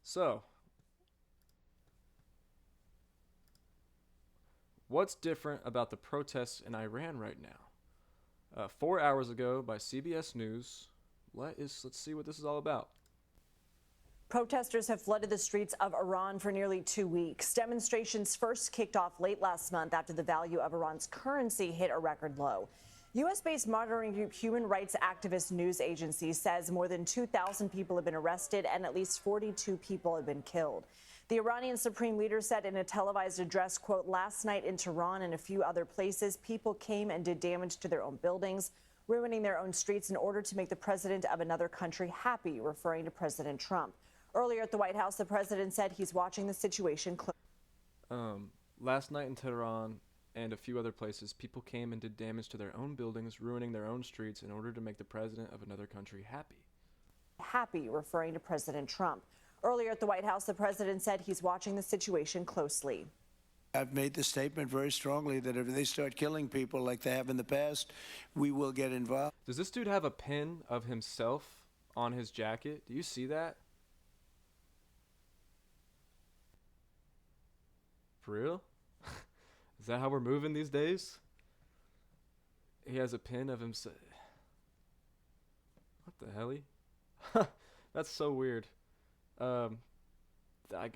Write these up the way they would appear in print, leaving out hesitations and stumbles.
So, what's different about the protests in Iran right now? 4 hours ago by CBS News. Let's see what this is all about. Protesters have flooded the streets of Iran for nearly 2 weeks. Demonstrations first kicked off late last month after the value of Iran's currency hit a record low. U.S.-based monitoring group Human Rights Activist News Agency says more than 2,000 people have been arrested and at least 42 people have been killed. The Iranian supreme leader said in a televised address, quote, "Last night in Tehran and a few other places, people came and did damage to their own buildings, ruining their own streets in order to make the president of another country happy," referring to President Trump. Earlier at the White House, the president said he's watching the situation closely. Last night in Tehran and a few other places, people came and did damage to their own buildings, ruining their own streets in order to make the president of another country happy. Happy, referring to President Trump. Earlier at the White House, the president said he's watching the situation closely. I've made the statement very strongly that if they start killing people like they have in the past, we will get involved. Does this dude have a pin of himself on his jacket? Do you see that? For real? Is that how we're moving these days? He has a pin of himself. What the hell? That's so weird. I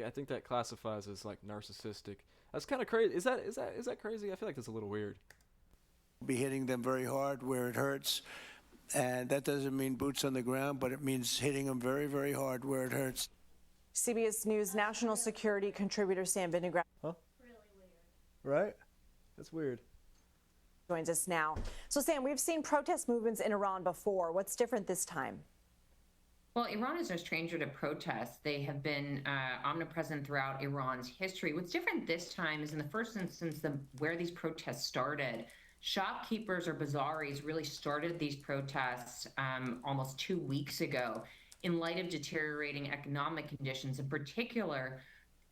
think that classifies as like narcissistic. That's kind of crazy. Is that crazy? I feel like that's a little weird. Be hitting them very hard where it hurts, and that doesn't mean boots on the ground, but it means hitting them very, very hard where it hurts. CBS News national security contributor Sam Vinograd Right? That's weird. joins us now. So, Sam, we've seen protest movements in Iran before. What's different this time? Well, Iran is no stranger to protests. They have been omnipresent throughout Iran's history. What's different this time is, in the first instance, where these protests started. Shopkeepers or bazaris really started these protests almost 2 weeks ago in light of deteriorating economic conditions, in particular,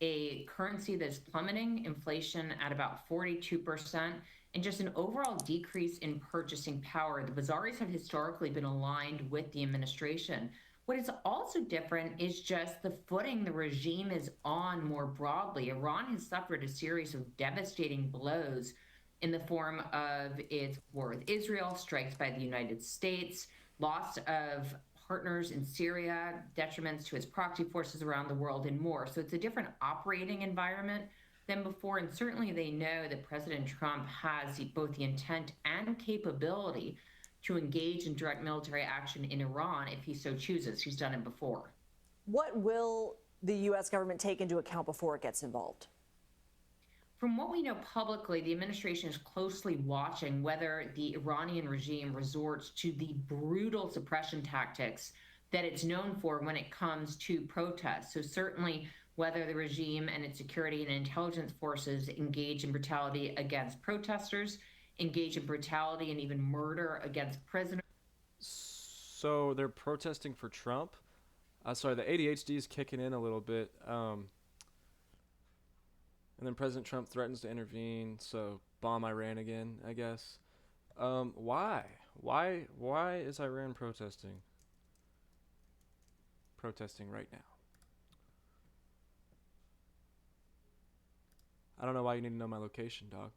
a currency that's plummeting, inflation at about 42%, and just an overall decrease in purchasing power. The bazaris have historically been aligned with the administration. What is also different is just the footing the regime is on more broadly. Iran has suffered a series of devastating blows in the form of its war with Israel, strikes by the United States, loss of partners in Syria, detriments to its proxy forces around the world, and more. So it's a different operating environment than before. And certainly they know that President Trump has both the intent and capability to engage in direct military action in Iran if he so chooses. He's done it before. What will the U.S. government take into account before it gets involved? From what we know publicly, the administration is closely watching whether the Iranian regime resorts to the brutal suppression tactics that it's known for when it comes to protests. So certainly whether the regime and its security and intelligence forces engage in brutality against protesters, engage in brutality and even murder against prisoners. So they're protesting for Trump? Sorry, the ADHD is kicking in a little bit. And then President Trump threatens to intervene, so bomb Iran again, I guess. Why? Why is Iran protesting? Protesting right now. I don't know why you need to know my location, dog.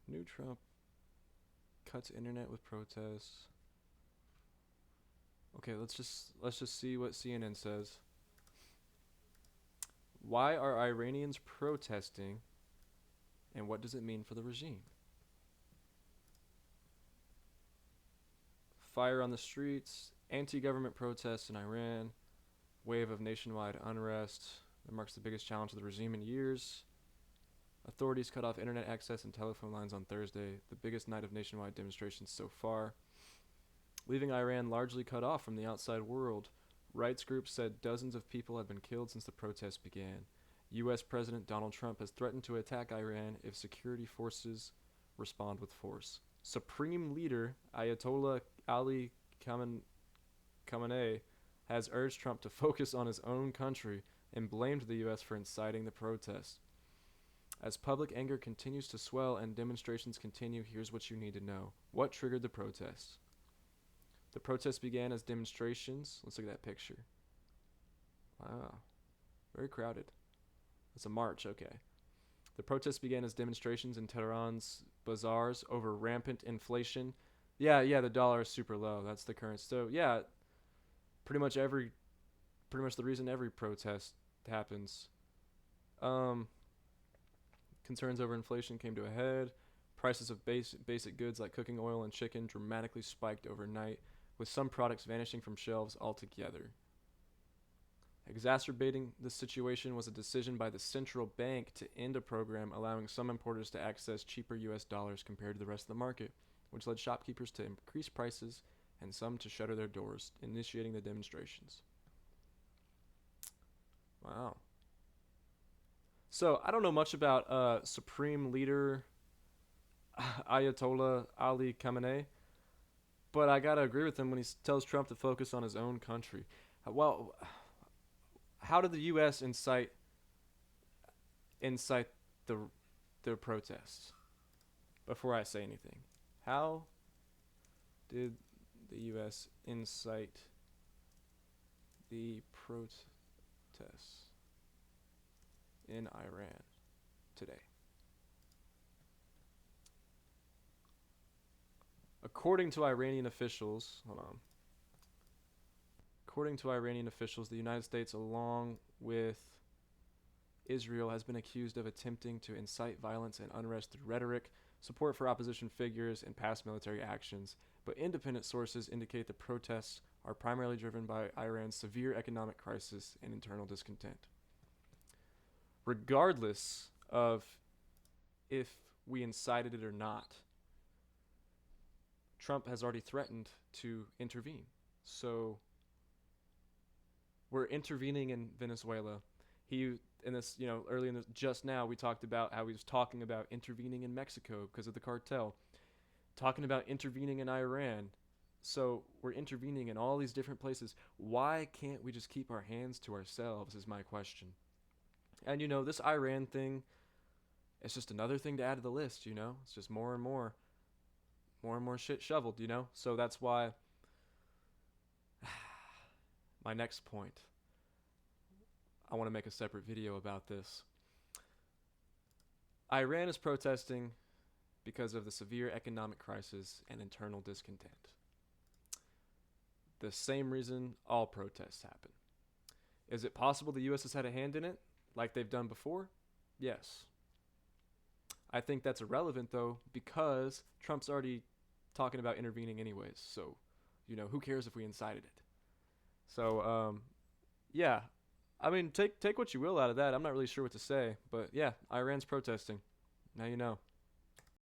New Trump cuts internet with protests. Okay, let's just see what CNN says. Why are Iranians protesting, and what does it mean for the regime? Fire on the streets, anti-government protests in Iran, wave of nationwide unrest that marks the biggest challenge to the regime in years. Authorities cut off internet access and telephone lines on Thursday, the biggest night of nationwide demonstrations so far, leaving Iran largely cut off from the outside world. Rights groups said dozens of people have been killed since the protests began. U.S. President Donald Trump has threatened to attack Iran if security forces respond with force. Supreme Leader Ayatollah Ali Khamenei has urged Trump to focus on his own country and blamed the U.S. for inciting the protests. As public anger continues to swell and demonstrations continue, here's what you need to know. What triggered the protests? The protests began as demonstrations. Let's look at that picture. Wow. Very crowded. It's a march, okay. The protests began as demonstrations in Tehran's bazaars over rampant inflation. Yeah, the dollar is super low. That's the current. So, yeah, pretty much the reason every protest happens. Concerns over inflation came to a head. Prices of basic goods like cooking oil and chicken dramatically spiked overnight, with some products vanishing from shelves altogether. Exacerbating the situation was a decision by the central bank to end a program allowing some importers to access cheaper US dollars compared to the rest of the market, which led shopkeepers to increase prices and some to shutter their doors, initiating the demonstrations. Wow. So, I don't know much about Supreme Leader Ayatollah Ali Khamenei, but I gotta agree with him when he tells Trump to focus on his own country. Well, how did the U.S. incite the protests? Before I say anything, how did the U.S. incite the protests in Iran today? According to Iranian officials, the United States, along with Israel, has been accused of attempting to incite violence and unrest through rhetoric, support for opposition figures, and past military actions. But independent sources indicate the protests are primarily driven by Iran's severe economic crisis and internal discontent. Regardless of if we incited it or not, Trump has already threatened to intervene. So we're intervening in Venezuela. Just now we talked about how he was talking about intervening in Mexico because of the cartel, talking about intervening in Iran. So we're intervening in all these different places. Why can't we just keep our hands to ourselves is my question. And this Iran thing, it's just another thing to add to the list, It's just more and more shit shoveled, So that's why my next point, I want to make a separate video about this. Iran is protesting because of the severe economic crisis and internal discontent. The same reason all protests happen. Is it possible the U.S. has had a hand in it, like they've done before? Yes. I think that's irrelevant, though, because Trump's already talking about intervening anyways. So, who cares if we incited it? So, yeah. I mean, take what you will out of that. I'm not really sure what to say. But, yeah, Iran's protesting. Now you know.